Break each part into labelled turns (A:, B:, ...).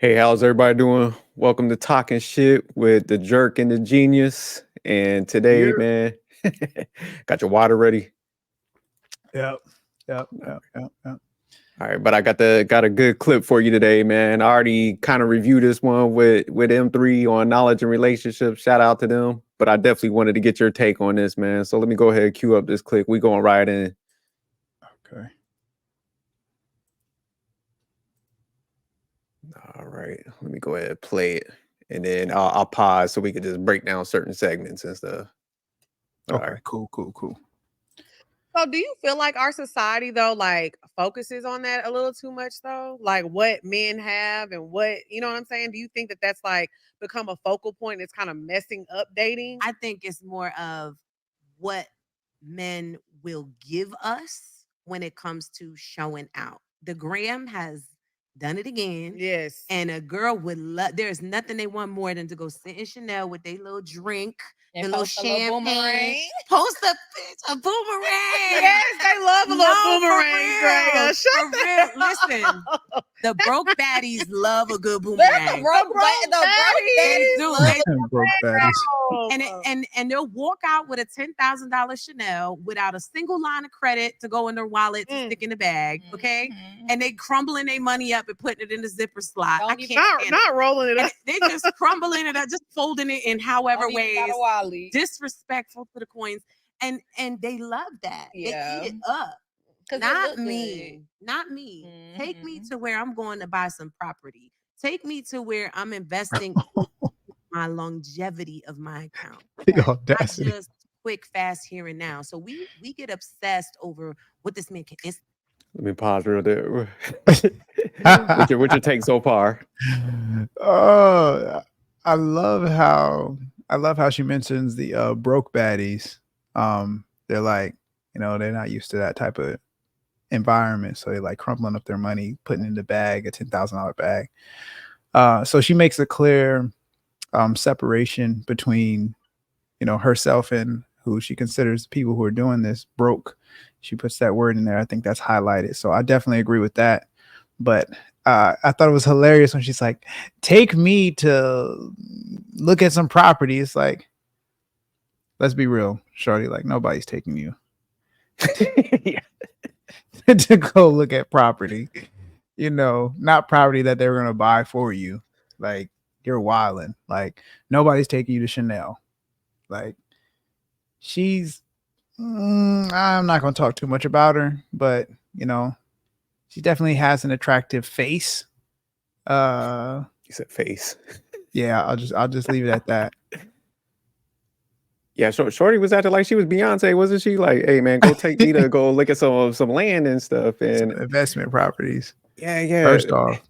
A: Hey, how's everybody doing? Welcome to Talking Shit with the Jerk and the Genius. And today,
B: Yeah.
A: man, got your water ready.
B: Yep. Yep.
A: All right, but I got a good clip for you today, man. I already kind of reviewed this one with M3 on knowledge and relationships. Shout out to them. But I definitely wanted to get your take on this, man. So let me go ahead and cue up this clip. We going right in.
B: Okay.
A: All right, let me go ahead and play it, and then I'll pause so we can just break down certain segments and stuff. All
B: Okay.
A: right.
B: Cool.
C: So do you feel like our society though, like focuses on that a little too much though? Like what men have and what, you know what I'm saying? Do you think that that's like become a focal point? It's kind of messing up dating?
D: I think it's more of what men will give us when it comes to showing out. The gram has done it again.
C: Yes.
D: And a girl would love, there's nothing they want more than to go sit in Chanel with their little drink,
E: And
D: the little
E: post a little
D: champagne,
E: boomerang.
D: post a bitch, a boomerang.
C: Yes, they love a little
D: No,
C: boomerang, Drea. Shut
D: for real. Listen,
C: up.
D: the broke baddies love a good
E: The
D: boomerang.
E: broke
C: baddies
D: do.
C: love
D: They
C: a
B: Broke baddies.
D: and they'll walk out with a $10,000 Chanel without a single line of credit to go in their wallet to stick in the bag, okay? And they crumbling their money up and putting it in the zipper slot. I can't stand
C: not rolling it
D: it.
C: up.
D: They just crumbling it up, just folding it in however
E: Don't even
D: ways,
E: got a Wally.
D: disrespectful to the coins, and they love that.
E: Yeah.
D: They eat it up.
E: 'Cause it
D: Not
E: look
D: me.
E: good.
D: Not me. Take me
E: Mhm.
D: to where I'm going to buy some property. Take me to where I'm investing my longevity of my account.
B: The
D: Not
B: audacity.
D: just quick, fast, here and now. So we get obsessed over what this man can. It's
A: Let me pause real there. What's your take so far?
B: Oh, I love how she mentions the broke baddies. They're like, they're not used to that type of environment, so they're like crumpling up their money, putting in the bag, a $10,000 bag. So she makes a clear separation between herself and who she considers people who are doing this broke. She puts that word in there. I think that's highlighted. So I definitely agree with that. But I thought it was hilarious when she's like, take me to look at some property. It's like, let's be real, shorty, like nobody's taking you to go look at property. Not property that they're gonna buy for you. Like, you're wilding. Like, nobody's taking you to Chanel. Like, she's I'm not going to talk too much about her, but she definitely has an attractive face.
A: You said face.
B: Yeah, I'll just leave it at that.
A: Yeah, Shorty was acting like she was Beyonce, wasn't she? Like, hey man, go take me to go look at some land and stuff.
B: Some
A: And
B: investment properties.
A: yeah.
B: First off,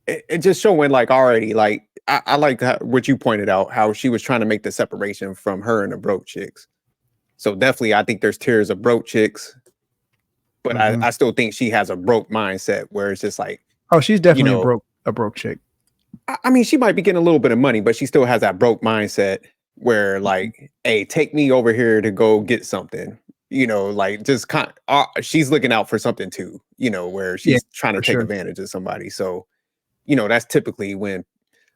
A: it just showing like already like I like what you pointed out, how she was trying to make the separation from her and the broke chicks. So definitely, I think there's tiers of broke chicks, but I still think she has a broke mindset where it's just like,
B: oh, she's definitely a broke chick.
A: I mean, she might be getting a little bit of money, but she still has that broke mindset where like, hey, take me over here to go get something. Like just she's looking out for something too. Where she's trying to take advantage of somebody. So, that's typically when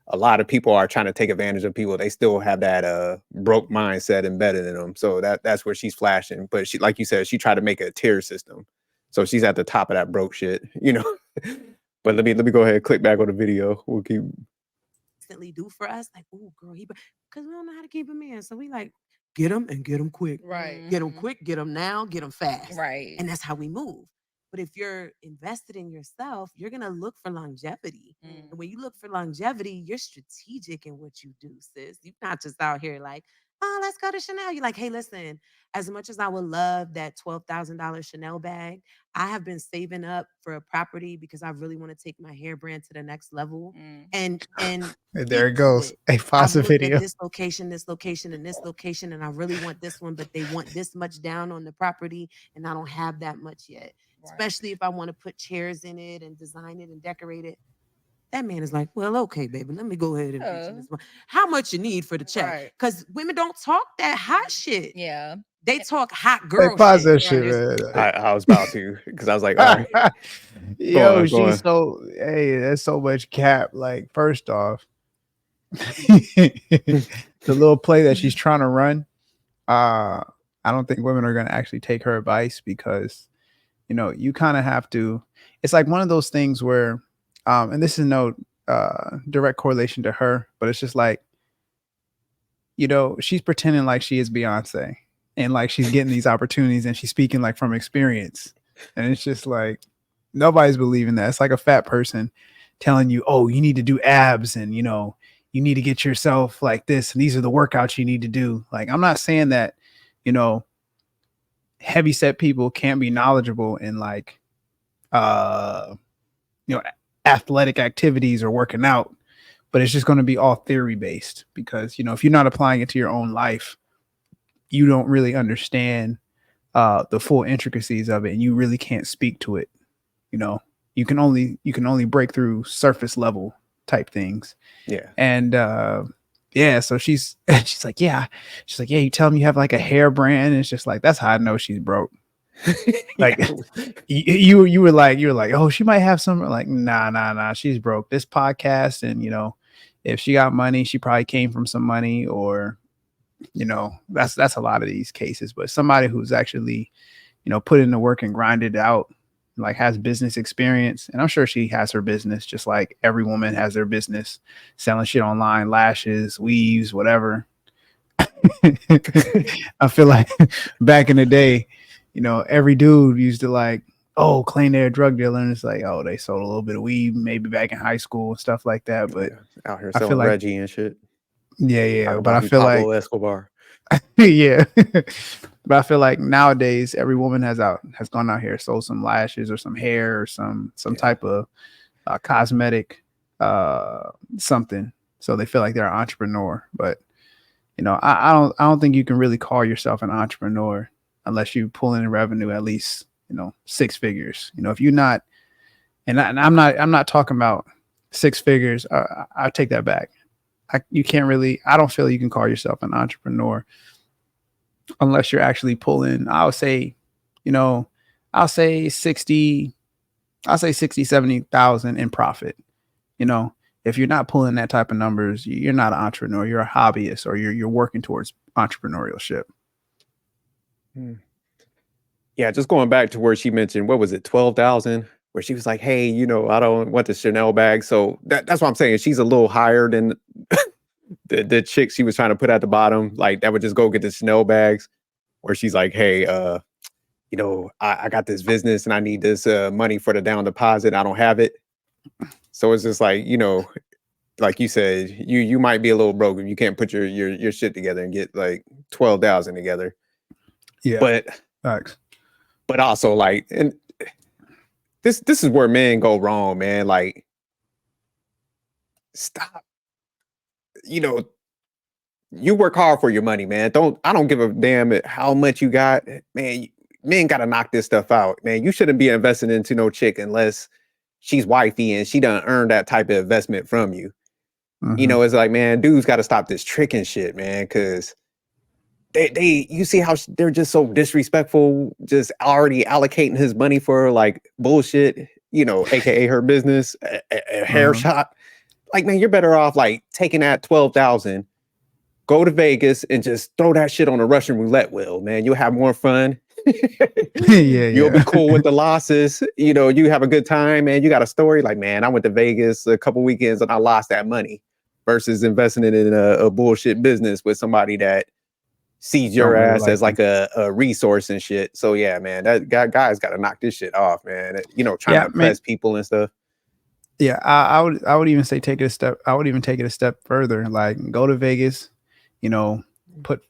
A: a lot of people are trying to take advantage of people. They still have that broke mindset embedded in them. So that's where she's flashing. But she, like you said, she tried to make a tier system. So she's at the top of that broke shit. But let me go ahead and click back on the video. We'll keep
D: instantly do for us. Like, oh, girl, because we don't know how to keep him in. So we like, get him and get him quick.
C: Right.
D: Get him quick, get him now, get him fast.
E: Right.
D: And that's how we move. But if you're invested in yourself, you're going to look for longevity. And when you look for longevity, you're strategic in what you do, sis. You're not just out here like, oh, let's go to Chanel. You're like, hey, listen, as much as I would love that $12,000 Chanel bag, I have been saving up for a property because I really want to take my hair brand to the next level. And
B: there it goes. A faucet video.
D: At this location, and this location, and I really want this one, but they want this much down on the property, and I don't have that much yet. Right. Especially if I want to put chairs in it and design it and decorate it. That man is like, well, okay, baby, let me go ahead and mention this one. How much you need for the check? Because women don't talk that hot shit.
E: Yeah.
D: They talk hot
B: Hey,
D: girl
B: pause
D: shit.
B: that shit,
D: There's-
B: man.
A: I was about to because I was like, all right,
B: Yo,
A: go
B: she's
A: on.
B: so hey, that's so much cap. Like, first off, the little play that she's trying to run, I don't think women are gonna actually take her advice because you kind of have to. It's like one of those things where, and this is no direct correlation to her, but it's just like, she's pretending like she is Beyonce and like she's getting these opportunities and she's speaking like from experience. And it's just like nobody's believing that. It's like a fat person telling you, oh, you need to do abs and you need to get yourself like this. And these are the workouts you need to do. Like, I'm not saying that, heavy set people can't be knowledgeable in like you know athletic activities or working out, but it's just going to be all theory based because if you're not applying it to your own life, you don't really understand the full intricacies of it, and you really can't speak to it. You can only break through surface level type things.
A: Yeah.
B: And yeah, so she's like, yeah, you tell me you have like a hair brand, and it's just like, that's how I know she's broke. Like you were like, oh, she might have some, like, nah, she's broke. This podcast, and if she got money, she probably came from some money, or that's a lot of these cases. But somebody who's actually put in the work and grinded out, like has business experience, and I'm sure she has her business just like every woman has their business, selling shit online, lashes, weaves, whatever. I feel like back in the day, every dude used to like, oh, claim they're a drug dealer, and it's like, oh, they sold a little bit of weed maybe back in high school and stuff like that. But
A: out here
B: I feel
A: selling
B: like
A: Reggie and shit.
B: yeah,
A: Talk
B: but
A: about
B: I
A: who
B: feel
A: Pablo
B: like
A: Escobar.
B: yeah, but I feel like nowadays every woman has gone out here, sold some lashes or some hair or some type of cosmetic something, so they feel like they're an entrepreneur. But I don't think you can really call yourself an entrepreneur unless you pull in revenue at least six figures. If you're not, and I'm not talking about six figures. I take that back. You can't really. I don't feel you can call yourself an entrepreneur unless you're actually pulling. I'll say 60. I'll say 60, 70,000 in profit. If you're not pulling that type of numbers, you're not an entrepreneur. You're a hobbyist, or you're working towards entrepreneurship.
A: Yeah, just going back to where she mentioned, what was it, 12,000? Where she was like, hey, I don't want the Chanel bag. So that's what I'm saying. She's a little higher than the chick she was trying to put at the bottom. Like, that would just go get the Chanel bags. Where she's like, hey, I got this business and I need this money for the down deposit. I don't have it. So it's just like, like you said, you might be a little broke if you can't put your shit together and get like 12,000 together.
B: Yeah.
A: But
B: Thanks.
A: But also, like, and this is where men go wrong, man. Like, stop. You work hard for your money, man. I don't give a damn how much you got, man. Men gotta knock this stuff out, man. You shouldn't be investing into no chick unless she's wifey and she done earned that type of investment from you.
B: Mm-hmm.
A: It's like, man, dudes got to stop this tricking shit, man, because you see how they're just so disrespectful, just already allocating his money for like bullshit, aka her business, a hair shop. Like, man, you're better off like taking that 12,000, go to Vegas and just throw that shit on a Russian roulette wheel, man. You'll have more fun. You'll be cool with the losses. You have a good time, man. You got a story like, man, I went to Vegas a couple weekends and I lost that money, versus investing it in a bullshit business with somebody that sees your
B: Don't really
A: ass
B: like
A: as like a resource and shit. So yeah, man, that guy's got to knock this shit off, man. Trying to impress people and stuff.
B: Yeah, I would even say take it a step. I would even take it a step further. Like, go to Vegas, put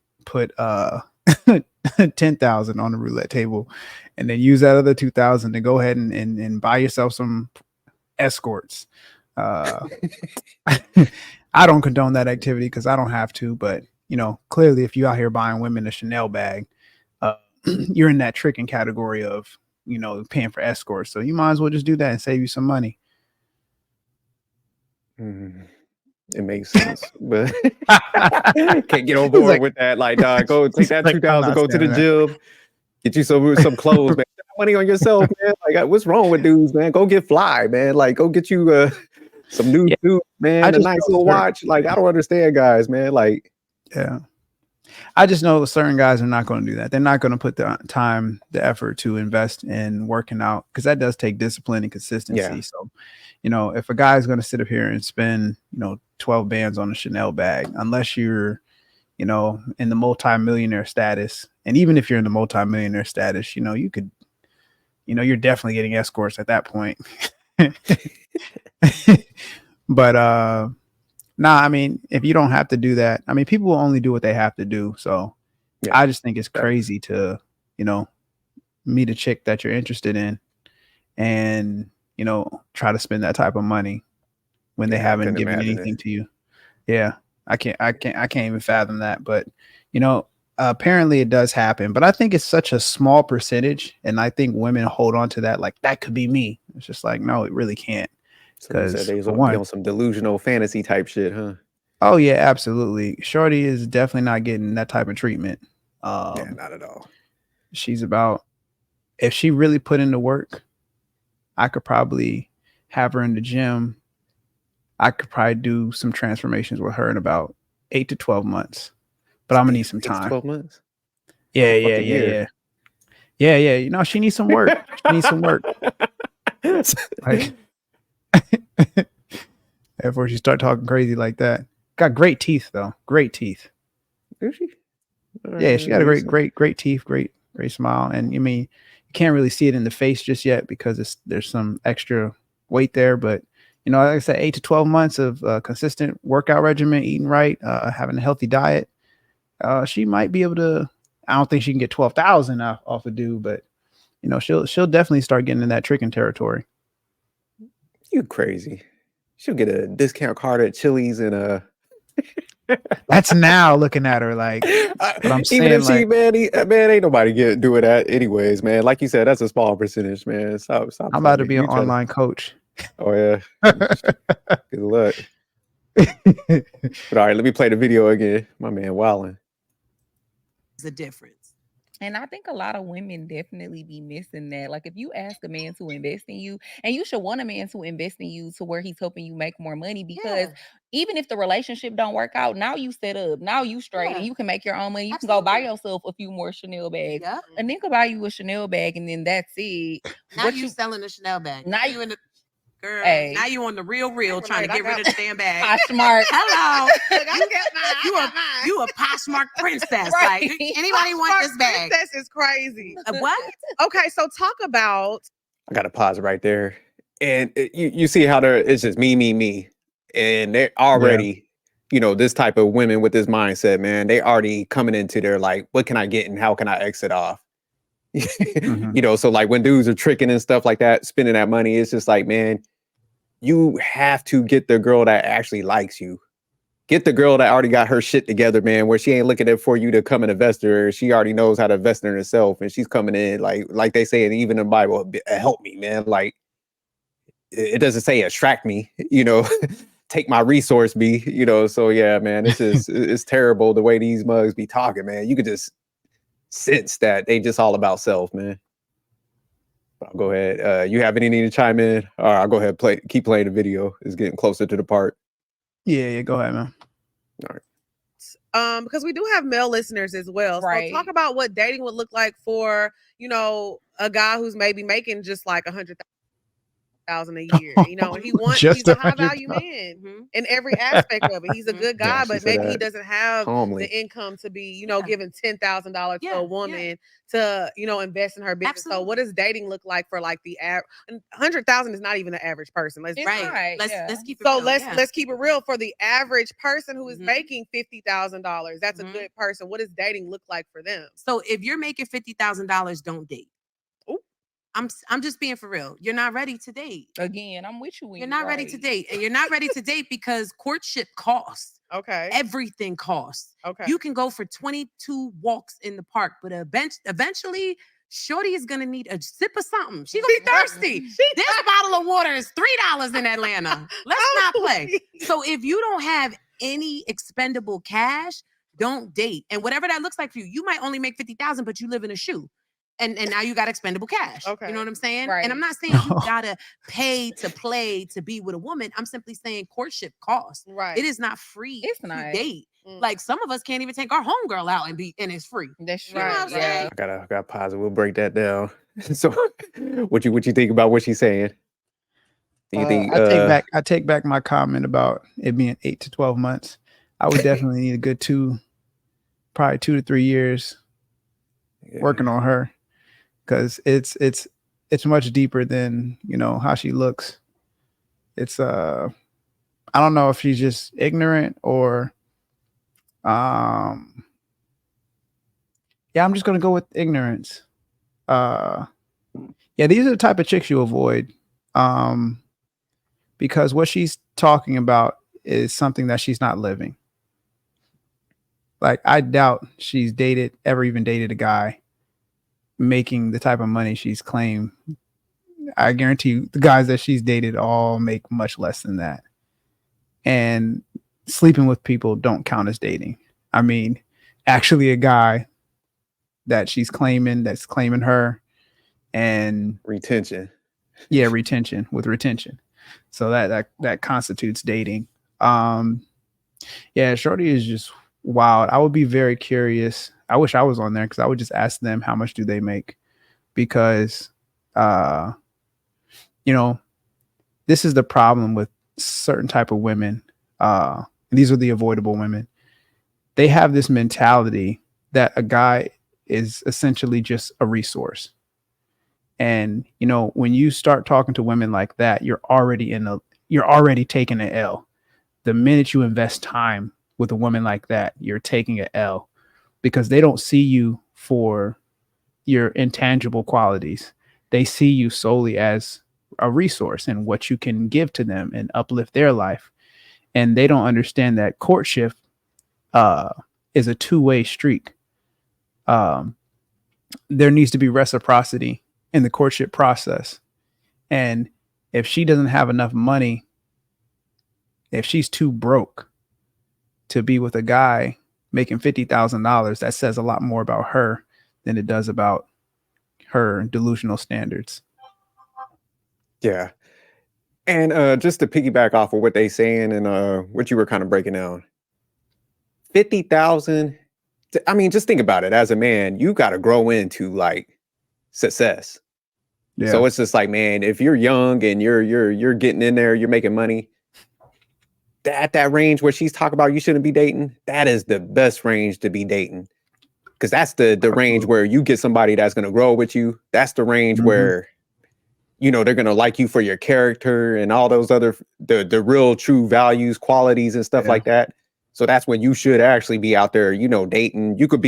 B: 10,000 on the roulette table, and then use that other 2,000 to go ahead and buy yourself some escorts. I don't condone that activity because I don't have to, but clearly if you out here buying women a Chanel bag, you're in that tricking category of paying for escorts. So you might as well just do that and save you some money.
A: It makes sense, but can't get on
B: He's
A: board
B: like,
A: with that. Like, dog, go take
B: he's
A: that
B: like, I'm
A: 2,000,
B: not
A: go to the
B: standing that.
A: gym, get you some clothes, man. Spend money on yourself, man. Like, what's wrong with dudes, man? Go get fly, man. Like, go get you some new
B: Yeah,
A: suit,
B: I
A: man. A
B: just
A: nice
B: know
A: little
B: certain,
A: watch. Like, I don't understand, guys, man. Like,
B: yeah. I just know certain guys are not going to do that. They're not going to put the time, the effort to invest in working out because that does take discipline and consistency.
A: yeah,
B: So, if a guy is going to sit up here and spend, 12 bands on a Chanel bag, unless you're, in the multi-millionaire status, and even if you're in the multi-millionaire status, you could, you're definitely getting escorts at that point. But nah, I mean, if you don't have to do that, I mean, people will only do what they have to do. So
A: yeah.
B: I just think it's crazy to, meet a chick that you're interested in and, try to spend that type of money when they
A: Yeah, I
B: haven't
A: couldn't
B: given
A: imagine
B: anything
A: it.
B: to you. Yeah. I can't even fathom that. But, apparently it does happen, but I think it's such a small percentage. And I think women hold on to that. Like that could be me. It's just like, no, it really can't.
A: So you said
B: Cause
A: they
B: for
A: be
B: one,
A: on some delusional fantasy type shit, huh?
B: oh yeah, absolutely. Shorty is definitely not getting that type of treatment.
A: Yeah, not at all.
B: She's about, if she really put in the work, I could probably have her in the gym. I could probably do some transformations with her in about 8 to 12 months. But I'm gonna need some
A: 8 to
B: time.
A: 12 months.
B: Yeah,
A: Fucking year.
B: yeah. She needs some work. She needs some work. Like before she start talking crazy like that. Got great teeth though. Great teeth.
A: Is she?
B: Yeah, she got a
A: Decent.
B: great teeth, great smile. And I mean, you can't really see it in the face just yet because there's some extra weight there. But like I said, 8 to 12 months of consistent workout regimen, eating right, having a healthy diet, she might be able to. I don't think she can get 12,000 off a dude, but she'll definitely start getting in that tricking territory.
A: You crazy. She'll get a discount card at Chili's and
B: That's now looking at her like, but I'm
A: even
B: saying
A: if she,
B: like,
A: man, ain't nobody doing that anyways, man. Like you said, that's a small percentage, man. Stop
B: I'm about to
A: playing.
B: be an
A: You trying to?
B: online coach.
A: Oh yeah. Good luck. But all right, let me play the video again. My man wilding.
D: There's a difference.
E: And I think a lot of women definitely be missing that. Like if you ask a man to invest in you, and you should want a man to invest in you to where he's helping you make more money, because even if the relationship don't work out, now you set up, now you straight, and you can make your own money. You can go buy yourself a few more Chanel bags.
D: Yep.
E: A nigga buy you a Chanel bag, and then that's it.
D: Now you selling a Chanel bag.
E: Now
D: you in the girl.
E: Hey.
D: Now you on the real trying to get rid of the damn bag.
E: Poshmark.
D: Hello.
C: Look, I get mine.
D: You a Poshmark princess.
E: Right.
D: Like anybody want this bag?
C: Princess is crazy.
D: What?
C: Okay, so talk about.
A: I got to pause right there, and you see how it's just me, and they're already, this type of women with this mindset, man. They already coming into their like, what can I get and how can I exit off?
B: Mm-hmm.
A: So like when dudes are tricking and stuff like that, spending that money, it's just like, man, you have to get the girl that actually likes you. Get the girl that already got her shit together, man, where she ain't looking at for you to come and invest her. She already knows how to invest in herself, and she's coming in like they say, and even in the Bible, help me, man. Like it doesn't say attract me, take my resource be, So yeah, man, it's terrible the way these mugs be talking, man. You could just sense that they just all about self, man. I'll go ahead. You have anything to chime in? All right, I'll go ahead keep playing the video. It's getting closer to the part.
B: Yeah, go ahead, man.
A: All right.
C: Because we do have male listeners as well.
E: Right.
C: So talk about what dating would look like for, a guy who's maybe making just like 100,000 a year, and he wants, he's a high value man in every aspect of it. He's a good guy, but maybe he doesn't have the income to be, giving $10,000 to a woman to, invest in her business.
D: Absolutely.
C: So what does dating look like for like the average? 100,000 is not even the average person. Let's
D: Let's keep it
C: so
D: real.
C: let's keep it real for the average person who is making $50,000. That's a good person. What does dating look like for them?
D: So if you're making $50,000, don't date. I'm just being for real. You're not ready to date.
E: Again, I'm with you.
D: You're not ready to date. And you're not ready to date because courtship costs.
C: Okay.
D: Everything costs.
C: Okay.
D: You can go for 22 walks in the park, but eventually Shorty is gonna need a sip of something. She's gonna be thirsty. This bottle of water is $3 in Atlanta. Let's not play. So if you don't have any expendable cash, don't date. And whatever that looks like for you, you might only make 50,000, but you live in a shoe. And now you got expendable cash.
C: Okay.
D: You know what I'm saying?
E: Right.
D: And I'm not saying you gotta pay to play to be with a woman. I'm simply saying courtship costs.
C: Right.
D: It is not free
E: It's
D: to
E: not.
D: date. Like some of us can't even take our homegirl out and it's free.
E: That's true.
D: You know what I'm saying?
A: I gotta pause it. We'll break that down. So, what you think about what she's saying? Do you think
B: I take back my comment about it being 8 to 12 months. I would definitely need a good probably 2 to 3 years working on her, because it's much deeper than, you know, how she looks. It's I don't know if she's just ignorant or I'm just gonna go with ignorance. These are the type of chicks you avoid, because what she's talking about is something that she's not living. Like, I doubt she's ever even dated a guy making the type of money she's claimed. I guarantee you the guys that she's dated all make much less than that. And sleeping with people don't count as dating. I mean, actually a guy that's claiming her, and
A: retention.
B: Yeah, retention. So that constitutes dating. Shorty is just wild. I would be very curious. I wish I was on there, because I would just ask them how much do they make, because this is the problem with certain type of women. These are the avoidable women. They have this mentality that a guy is essentially just a resource. And, you know, when you start talking to women like that, you're already taking an L. The minute you invest time with a woman like that, you're taking an L, because they don't see you for your intangible qualities. They see you solely as a resource and what you can give to them and uplift their life. And they don't understand that courtship is a two-way streak. There needs to be reciprocity in the courtship process. And if she doesn't have enough money, if she's too broke to be with a guy making $50,000, that says a lot more about her than it does about her delusional standards.
A: Yeah. And just to piggyback off of what they saying and what you were kind of breaking down, 50,000. I mean, just think about it. As a man, you got to grow into like success.
B: Yeah.
A: So it's just like, man, if you're young and you're getting in there, you're making money, at that range where she's talking about you shouldn't be dating, that is the best range to be dating. Because that's the range where you get somebody that's going to grow with you. That's the range where, you know, they're going to like you for your character and all those other, the real true values, qualities and stuff like that. So that's when you should actually be out there, you know, dating. You could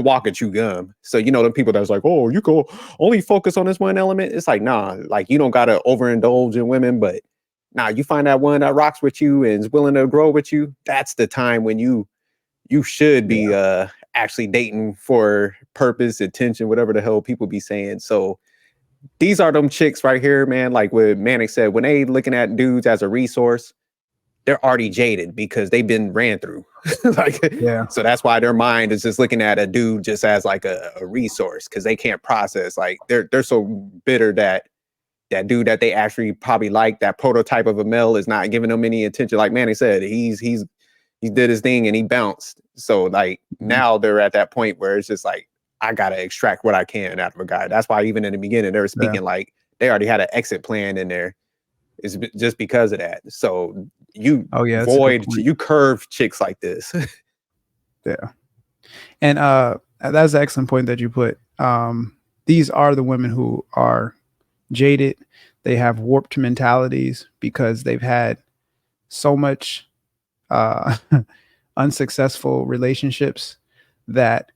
A: walk and chew gum. So, you know, the people that's like, oh, you go only focus on this one element. It's like, nah, like you don't got to overindulge in women, but nah, you find that one that rocks with you and is willing to grow with you. That's the time when you should be actually dating for purpose, attention, whatever the hell people be saying. So these are them chicks right here, man. Like what Manic said, when they looking at dudes as a resource, they're already jaded because they've been ran through. So that's why their mind is just looking at a dude just as like a resource, because they can't process. Like they're so bitter that dude that they actually probably like, that prototype of a male, is not giving them any attention. Like Manny said, he did his thing and he bounced. So like now they're at that point where it's just like, I gotta extract what I can out of a guy. That's why even in the beginning they were speaking like they already had an exit plan in there. It's just because of that. So you you curve chicks like this.
B: And that's an excellent point that you put. These are the women who are jaded. They have warped mentalities because they've had so much unsuccessful relationships that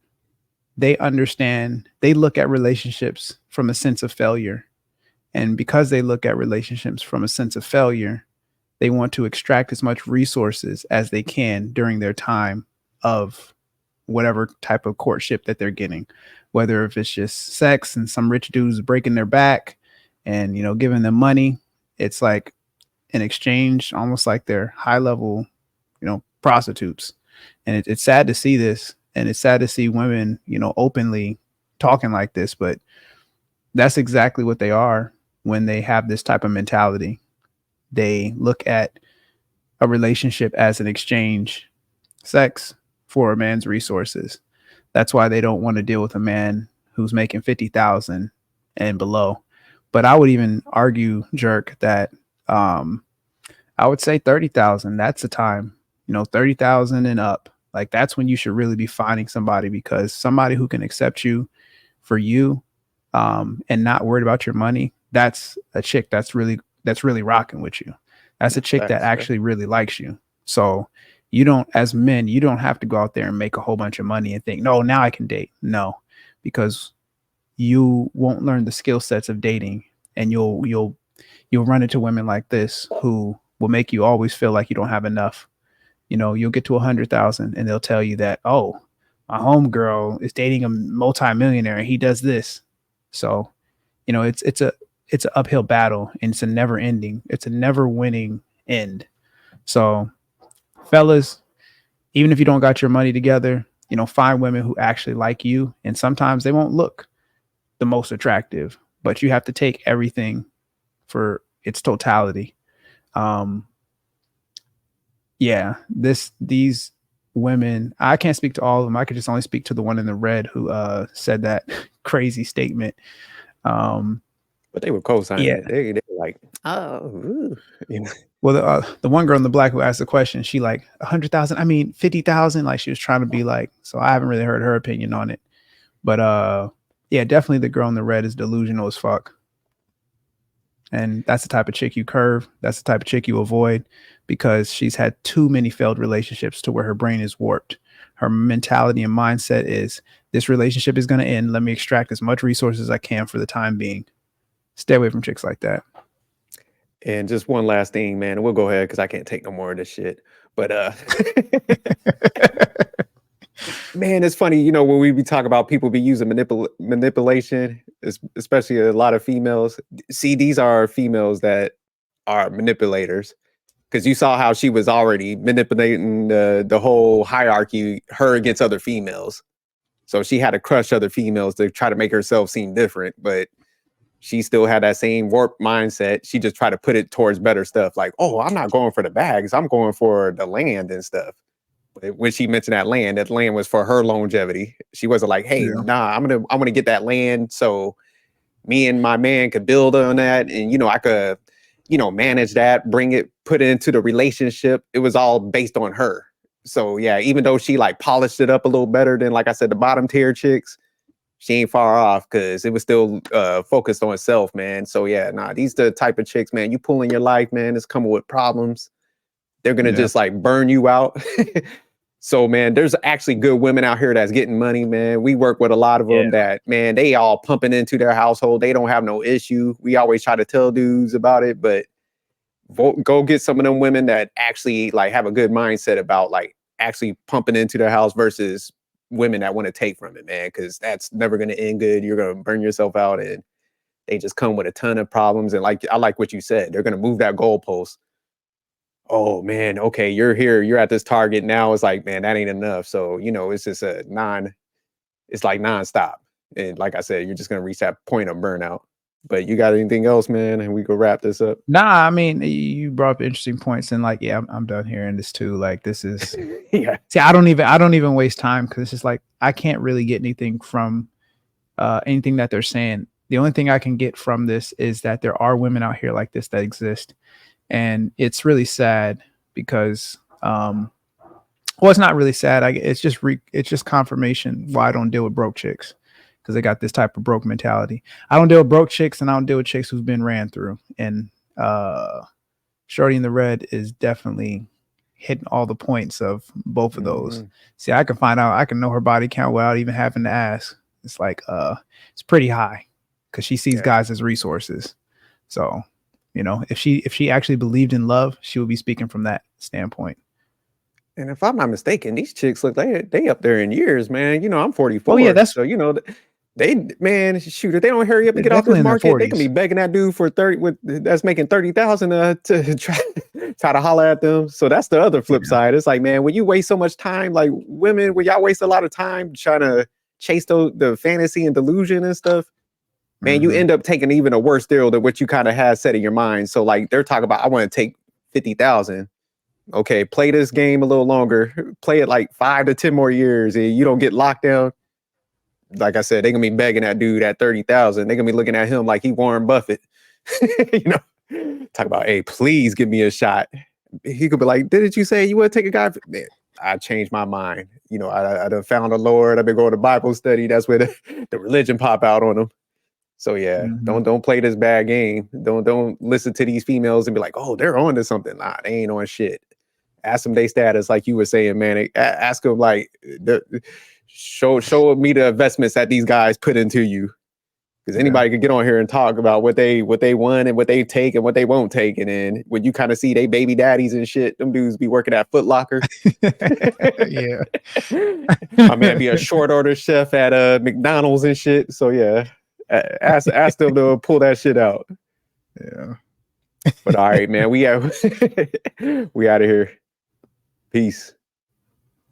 B: they look at relationships from a sense of failure. And because they look at relationships from a sense of failure, they want to extract as much resources as they can during their time of whatever type of courtship that they're getting, whether if it's just sex and some rich dudes breaking their back and, you know, giving them money. It's like in exchange, almost like they're high level, you know, prostitutes. And it's sad to see this, and it's sad to see women, you know, openly talking like this, but that's exactly what they are when they have this type of mentality. They look at a relationship as an exchange, sex for a man's resources. That's why they don't want to deal with a man who's making 50,000 and below. But I would even argue, Jerk, that I would say 30,000. That's the time, you know, 30,000 and up. Like that's when you should really be finding somebody, because somebody who can accept you for you, and not worried about your money. That's a chick that's really rocking with you. That's a chick that actually really likes you. So you don't, as men, you don't have to go out there and make a whole bunch of money and think, no, now I can date. No, because you won't learn the skill sets of dating, and you'll run into women like this who will make you always feel like you don't have enough. You know, you'll get to 100,000 and they'll tell you that, oh, my homegirl is dating a multimillionaire and he does this. So, you know, it's an uphill battle, and it's a never ending. It's a never winning end. So, fellas, even if you don't got your money together, you know, find women who actually like you. And sometimes they won't look the most attractive, but you have to take everything for its totality. Yeah, these women, I can't speak to all of them. I could just only speak to the one in the red who said that crazy statement.
A: But they were co-signing
B: Yeah.
A: it. They were like, oh, ooh, you know.
B: Well, the one girl in the black who asked the question, she like 100,000. I mean, 50,000. Like she was trying to be like. So I haven't really heard her opinion on it. But yeah, definitely the girl in the red is delusional as fuck. And that's the type of chick you curve. That's the type of chick you avoid, because she's had too many failed relationships to where her brain is warped. Her mentality and mindset is, this relationship is going to end. Let me extract as much resources as I can for the time being. Stay away from chicks like that.
A: And just one last thing, man. We'll go ahead because I can't take no more of this shit. But man, it's funny, you know, when we be talking about people be using manipulation, especially a lot of females. See, these are females that are manipulators, because you saw how she was already manipulating the whole hierarchy, her against other females. So she had to crush other females to try to make herself seem different, but she still had that same warped mindset. She just tried to put it towards better stuff, like, oh, I'm not going for the bags, I'm going for the land and stuff. When she mentioned that land was for her longevity. She wasn't like, hey, nah, I'm gonna get that land so me and my man could build on that, and you know, I could, you know, manage that, put it into the relationship. It was all based on her. So yeah, even though she like polished it up a little better than, like I said, the bottom tier chicks, she ain't far off, because it was still focused on self, man. So yeah, nah, these the type of chicks, man, you pull in your life, man, it's coming with problems. They're gonna just like burn you out. So, man, there's actually good women out here that's getting money, man. We work with a lot of them that, man, they all pumping into their household. They don't have no issue. We always try to tell dudes about it, but go get some of them women that actually like have a good mindset about like actually pumping into their house versus women that want to take from it, man, because that's never going to end good. You're going to burn yourself out, and they just come with a ton of problems. And like, I like what you said, they're going to move that goalpost. Oh man, okay, you're here, you're at this target now. It's like, man, that ain't enough. So, you know, it's just it's like nonstop. And like I said, you're just gonna reach that point of burnout. But you got anything else, man? And we go wrap this up.
B: Nah, I mean, you brought up interesting points, and like, yeah, I'm done hearing this too. Like, this is
A: yeah.
B: See, I don't even waste time, because it's just like I can't really get anything from anything that they're saying. The only thing I can get from this is that there are women out here like this that exist. And it's really sad because, well, it's not really sad. It's just confirmation why I don't deal with broke chicks, because they got this type of broke mentality. I don't deal with broke chicks, and I don't deal with chicks who's been ran through. And Shorty in the red is definitely hitting all the points of both of those. See, I can know her body count without even having to ask. It's like it's pretty high, because she sees guys as resources. So, you know, if she actually believed in love, she would be speaking from that standpoint.
A: And if I'm not mistaken, these chicks look like they up there in years, man. You know, I'm 44.
B: Oh yeah, that's
A: so you know they man, shoot, if they don't hurry up and
B: they're
A: get off this
B: definitely in their
A: market, they can
B: 40s.
A: be begging that dude for 30 with that's making 30,000 to try to holler at them. So that's the other flip
B: Yeah.
A: side. It's like, man, when you waste so much time, like women, when y'all waste a lot of time trying to chase the fantasy and delusion and stuff, man, you
B: Mhm.
A: end up taking even a worse deal than what you kind of had set in your mind. So like they're talking about, I want to take 50,000. Okay, play this game a little longer, play it like 5 to 10 more years, and you don't get locked down. Like I said, they're gonna be begging that dude at 30,000. They're gonna be looking at him like he Warren Buffett. You know, talk about, hey, please give me a shot. He could be like, didn't you say you would take a guy? Man, I changed my mind. You know, I done found the Lord. I've been going to Bible study. That's where the religion pop out on them. So yeah,
B: Mhm.
A: don't play this bad game. Don't listen to these females and be like, oh, they're on to something. Nah, they ain't on shit. Ask them their status, like you were saying, man. Ask them like show me the investments that these guys put into you. Because anybody could get on here and talk about what they want and what they take and what they won't take. And then when you kind of see they baby daddies and shit, them dudes be working at Foot Locker.
B: Yeah.
A: My man be a short order chef at McDonald's and shit. So yeah, ask them to pull that shit out.
B: Yeah.
A: But all right, man, we out of here. Peace.